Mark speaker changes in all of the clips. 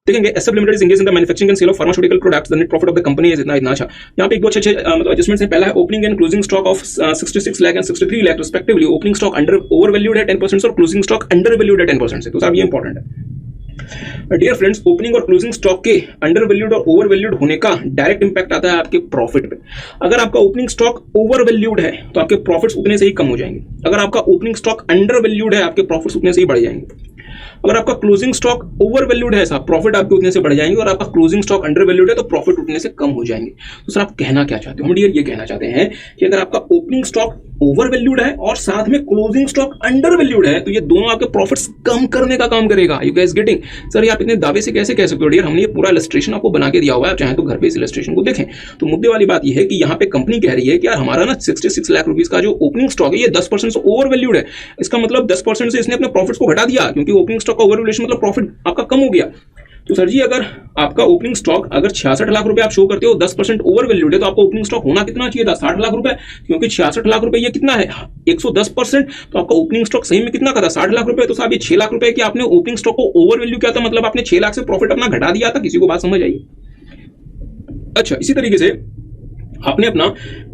Speaker 1: देखेंगे SF limited is engaged in the manufacturing and sale of pharmaceutical products, the net profit of the company is इतना अच्छा। यहाँ पे एक बहुत अच्छे मतलब एडजस्टमेंट्स हैं। पहला है opening and closing stock of 66 lakh and 63 lakh respectively. Opening stock under over valued है 10% से और क्लोजिंग स्टॉक अंडर वैल्यूड है 10% से, तो साहब ये इंपॉर्टेंट है। डियर फ्रेंड्स, ओपनिंग और क्लोजिंग स्टॉक के अंडर वैल्यूड और ओवर वैल्यूड होने का डायरेक्ट इंपैक्ट आता है आपके प्रॉफिट पे। अगर आपका ओपनिंग स्टॉक ओवर वैल्यूड है तो आपके प्रॉफिट्स उतने से ही कम हो जाएंगे। अगर आपका ओपनिंग स्टॉक अंडर वैल्यूड है आपके प्रॉफिट्स उतने से ही बढ़ जाएंगे। अगर आपका क्लोजिंग स्टॉक ओवर वैल्यूड है साहब, प्रॉफिट आपके उतने से बढ़ जाएंगे, और आपका क्लोजिंग स्टॉक अंडर वैल्यूड है तो प्रॉफिट उतने से कम हो जाएंगे। तो सर आप कहना क्या चाहते हो? हम डियर ये कहना चाहते हैं कि अगर आपका ओपनिंग स्टॉक ओवर वैल्यूड है और साथ में क्लोजिंग स्टॉक अंडर वैल्यूड है तो ये दोनों आपके प्रॉफिट्स कम करने का काम करेगा। You guys getting? सर ये आप इतने दावे से कैसे कह सकते हो डियर? हमने ये पूरा इलस्ट्रेशन आपको बना के दिया हुआ है, चाहे तो घर पे इस इलस्ट्रेशन को देखें। तो मुद्दे वाली बात ये है कि यहाँ पे कंपनी कह रही है कि यार हमारा ना 66 लाख रुपीस का जो ओपनिंग स्टॉक है ये 10% से ओवर वैल्यूड है। इसका मतलब 10% से इसने अपने प्रॉफिट्स को घटा दिया, क्योंकि ओपनिंग स्टॉक का ओवर वैल्यूएशन मतलब प्रॉफिट आपका कम हो गया। तो सर जी अगर आपका ओपनिंग स्टॉक अगर 66 लाख रुपए आप शो करते हो 10% ओवर वैल्यूड है तो आपका ओपनिंग स्टॉक होना कितना चाहिए था? 60 लाख रुपए, क्योंकि 66 लाख रुपए ये कितना है 110%, तो आपका ओपनिंग स्टॉक सही में कितना का था? 60 लाख रुपए। तो साहब ये 6 लाख रुपए की आपने ओपनिंग स्टॉक को ओवर वैल्यू किया था, मतलब आपने 6 लाख से प्रॉफिट अपना घटा दिया था। किसी को बात समझ आई? अच्छा, इसी तरीके से आपने अपना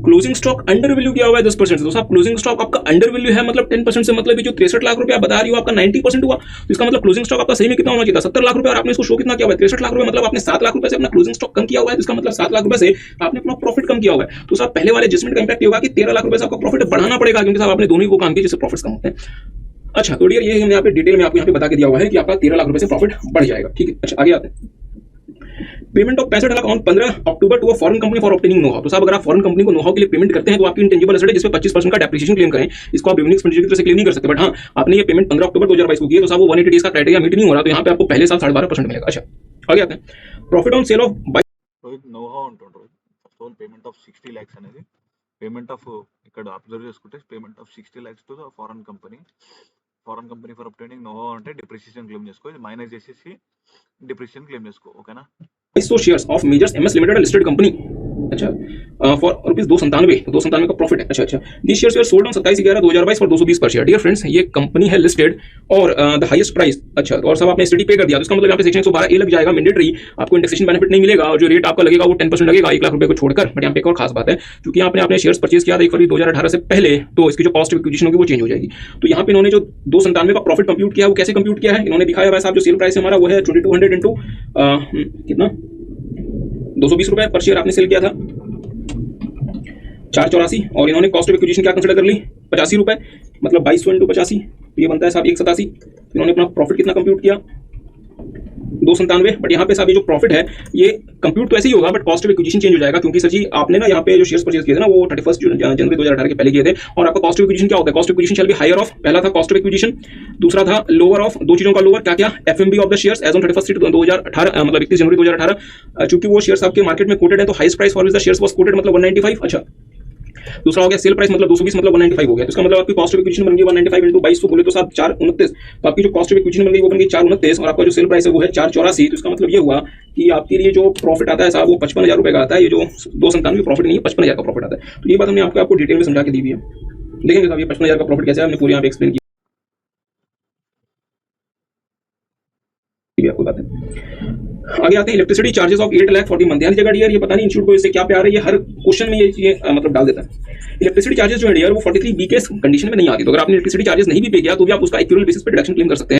Speaker 1: क्लोजिंग स्टॉक अंडर वैल्यू किया हुआ है 10% से। तो साहब क्लोजिंग स्टॉक आपका अंडर वैल्यू है मतलब 10% से, मतलब ये जो 63 लाख रुपए आप बता रही हो आपका 90% हुआ। तो इसका मतलब क्लोजिंग स्टॉक आपका सही में कितना होना चाहिए था? 70 लाख रुपए, और आपने इसको शो कितना किया हुआ है? 63 लाख रुपए, मतलब आपने 7 लाख रुपए से अपना क्लोजिंग स्टॉक कम किया हुआ है। तो इसका मतलब 7 लाख रुपए से आपने अपना प्रॉफिट कम किया हुआ है। तो साहब पहले वाले एडजस्टमेंट का इंपैक्ट होगा कि 13 लाख रुपए से आपका प्रॉफिट बढ़ाना पड़ेगा, क्योंकि साहब आपने दोनों ही को काम किया जिससे प्रॉफिट्स कम होते हैं। अच्छा, तो डियर ये हमने यहाँ पे डिटेल में आपको यहाँ पे बता के दिया हुआ है कि आपका 13 लाख रुपए से प्रॉफिट बढ़ जाएगा। ठीक है, अच्छा आगे आते हैं। Payment of 65 lakh on 15 October to a foreign company for obtaining know how. तो साहब अगर आप फॉरेन कंपनी को नो हाउ के लिए पेमेंट करते हैं तो आपकी इंटेंजिबल एसेट है जिसपे 25% का डेप्रिसिएशन क्लेम करें, इसको आप रेवेन्यू एक्सपेंडिचर की तरह से क्लेम नहीं कर सकते। बट हाँ, आपने ये पेमेंट 15 अक्टूबर 2022 को की है तो साहब वो 180 डेज का क्राइटेरिया मीट नहीं हो रहा, तो यहाँ पे आपको पहले साल 12.5% मिलेगा। अच्छा आगे आते हैं। Profit on sale of
Speaker 2: Rohit know how అంటాడు Rohit. First all payment of 60 lakhs అనేది పేమెంట్ ఆఫ్ ఇక్కడ అబ్జర్వ్ చేసుకుంటే payment of 60 lakhs to foreign company for obtaining know how అంటే డిప్రిసియేషన్ క్లెయిమ్ చేసుకో, ఇది మైనస్ చేసేసి డిప్రిసియేషన్ క్లెయిమ్ చేసుకో. ఓకేనా?
Speaker 1: 200 shares of majors MS limited listed company. अच्छा फॉर रुपीज 297, तो 297 का प्रॉफिट है। अच्छा अच्छा, this shares were sold on 27/11/2022 for 220 पर शेयर। डियर फ्रेंड्स, ये कंपनी है लिस्टेड और द हाईएस्ट प्राइस। अच्छा, और सब आपने एसटीडी पे कर दिया, तो इसका मतलब यहाँ पे सेक्शन 112 ए लग जाएगा मैंडेटरी, आपको इंडेक्सेशन बेनिफिट नहीं मिलेगा, और जो रेट आपका लगेगा वो 10% लगेगा 1 लाख रुपए को छोड़कर। बट यहाँ पे एक और खास बात है, क्योंकि आपने अपने शेयर्स परचेज किया था 1 फरवरी 2018 से पहले, तो इसकी जो कॉस्ट ऑफ एक्विजिशन होगी वो चेंज हो जाएगी। तो यहाँ पे इन्होंने जो 297 का प्रॉफिट कंप्यूट किया है वो कैसे कंप्यूट किया है इन्होंने दिखाया हुआ है। जो सेल प्राइस है हमारा वो है 2200 इंटू कितना 220 रुपए पर शेयर आपने सेल किया था 484, और इन्होंने कॉस्ट ऑफ एक्विजिशन क्या कंसीडर कर ली 85 रुपए, मतलब 2200 इंटू 85 ये बनता है साहब 187। इन्होंने अपना प्रॉफिट कितना कंप्यूट किया 297। बट यहाँ पे साहब ये जो प्रॉफिट है ये कंप्यूट तो ऐसे ही होगा, but cost of acquisition change हो जाएगा, क्योंकि सर जी आपने ना यहाँ पे जो शेयर्स परचेज किए थे ना वो 31 जनवरी 2018 के पहले किए थे, और आपका कॉस्ट ऑफ एक्विजिशन क्या होता है? Cost of acquisition shall be higher of, पहला था कॉस्ट ऑफ एक्विजिशन, दूसरा था लोअर ऑफ, दो चीजों का लोअर क्या क्या FMV of the shares as on 31 2018 मतलब 31 जनवरी 2018, चूंकि वो शेयर्स आपके मार्केट में कोटेड है तो highest price for which the shares was coated मतलब 195। अच्छा, दूसरा हो गया सेल प्राइस मतलब 220 मतलब 195 हो गया। तो इसका मतलब आपकी कॉस्ट ऑफ एक्विजिशन बन गई 195 इंटू 2200 बोले तो साहब 429, तो आपकी जो कॉस्ट ऑफ एक्विजिशन बन गई वो बन गई 429, और आपका जो सेल प्राइस है वो है 484। तो इसका मतलब ये हुआ कि आपके लिए जो प्रॉफिट आता है साहब वो 55,000 रुपए का आता है। ये जो 297 प्रॉफिट नहीं है 55,000 का प्रॉफिट आता है। तो ये बात हमने आपको डिटेल में समझा के दी हुई है। देखेंगे साहब ये 55,000 का प्रॉफिट कैसे है, हमने पूरी यहाँ पे एक्सप्लेन किया आपको बात है। आगे आते हैं electricity charges of 8 lakh for the month. यानी जगह डियर ये पता नहीं इंस्टीट्यूट को इससे क्या प्यार है, ये हर क्वेश्चन में ये चीजें मतलब डाल देता है। इलेक्ट्रिसिटी चार्जेस जो है डियर वो 43B के कंडीशन में नहीं आती, तो अगर आपने इलेक्ट्रिसिटी चार्जेस नहीं भी पे किया तो भी आप उसका इक्विवेलेंट बेसिस पे डिडक्शन क्लेम कर सकते हैं।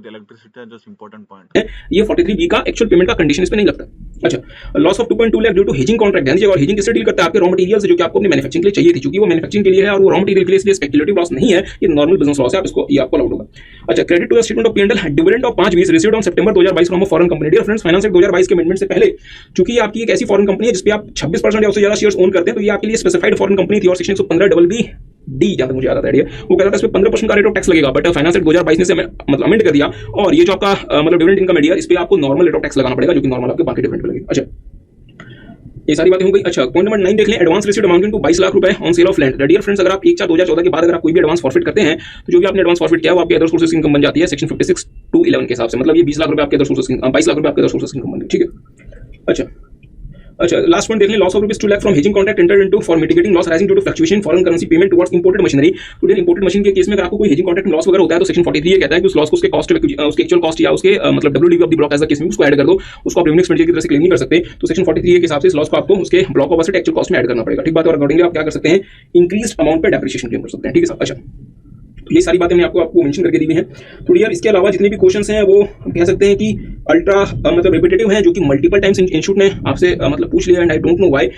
Speaker 2: इलेक्ट्रिसिटी है जस्ट इंपॉर्टेंट पॉइंट है,
Speaker 1: ये 43B का एक्चुअल पेमेंट का कंडीशन इसमें नहीं लगता। अच्छा, loss of 2.2 lakh due to hedging contract, यानी और हेजिंग किससे डील करता है आपके रॉ मटेरियल से, जो कि आपको अपने मैन्युफैक्चरिंग के लिए चाहिए थी, क्योंकि वो मैन्युफैक्चरिंग के लिए है और वो रॉ मटेरियल के लिए, इसलिए स्पेक्युलेटिव लॉस नहीं है, ये नॉर्मल बिजनेस लॉस है, आप इसको ये आपको अलाउड होगा। अच्छा, credit to the statement of P&L dividend of 5 received on September 2022 from a foreign company. Dear friends, finance act 2022 के अमेंडमेंट से पहले चूंकि आपकी एक ऐसी फॉरेन कंपनी है जिसपे आप 26% या उससे ज्यादा शेयर्स ओन करते हैं, तो ये आपके लिए स्पेसिफाइड फॉरेन कंपनी थी, और सेक्शन 115 डी जहां तक मुझे याद आता है वो कहता था इसमें 15% का रेट ऑफ टैक्स लगेगा, बट फाइनेंस एक्ट 2022 ने से मतलब अमेंड कर दिया, और ये जो आपका मतलब डिविडेंड इनकम है इस पे आपको नॉर्मल रेट ऑफ टैक्स लगाना पड़ेगा, जो कि नॉर्मल आपके बाकी डिविडेंड पे लगेगा। अच्छा, ये सारी बातें हो गई। अच्छा, पॉइंट नंबर 9 देख लें, advance received amounting to 22 lakh रुपए on sale of land. Dear friends, अगर आप 1/4/2014 के बाद अगर आप कोई भी एडवांस फॉरफिट करते हैं तो जो भी आपने एडवांस फॉरफिट किया वो आपके अदर सोर्सेस इनकम बन जाती है सेक्शन 56(2)(11) के हिसाब से, मतलब ये 20 लाख रुपए आपके अदर सोर्सेस इनकम, 22 लाख रुपए आपके अदर सोर्सेस इनकम बन गई। ठीक है। अच्छा, अच्छा, लास्ट पॉइंट देख लें, loss of ₹2 lakh from hedging contract entered into for mitigating loss arising due to fluctuation foreign currency payment towards imported machinery. Today imported machine के केस में अगर आपको कोई हेजिंग कॉन्ट्रैक्ट में लॉस वगैरह होता है तो सेक्शन 43 ये कहता है कि उस लॉस को उसके कॉस्ट उसके एक्चुअल कॉस्ट या उसके मतलब WDV of the block as the case में उसको ऐड कर दो, उसको आप रेवेन्यू एक्सपेंडिचर की तरह से क्लेम नहीं कर सकते। तो सेक्शन 43 के हिसाब से इस लॉस को आपको उसके block of asset actual cost में ऐड करना पड़ेगा, ठीक बात है। और अकॉर्डिंगली आप क्या कर सकते हैं, इंक्रीज्ड अमाउंट पे डेप्रिसिएशन क्लेम कर सकते हैं, ठीक है सर। अच्छा, ये सारी बातें मैंने आपको मेंशन करके दी हुई हैं। थोड़ी यार इसके अलावा जितने भी क्वेश्चंस हैं वो हम कह सकते हैं कि अल्ट्रा मतलब रिपीटेटिव हैं, जो कि मल्टीपल टाइम्स इंस्टीट्यूट ने आपसे मतलब पूछ लिया, and I don't know why.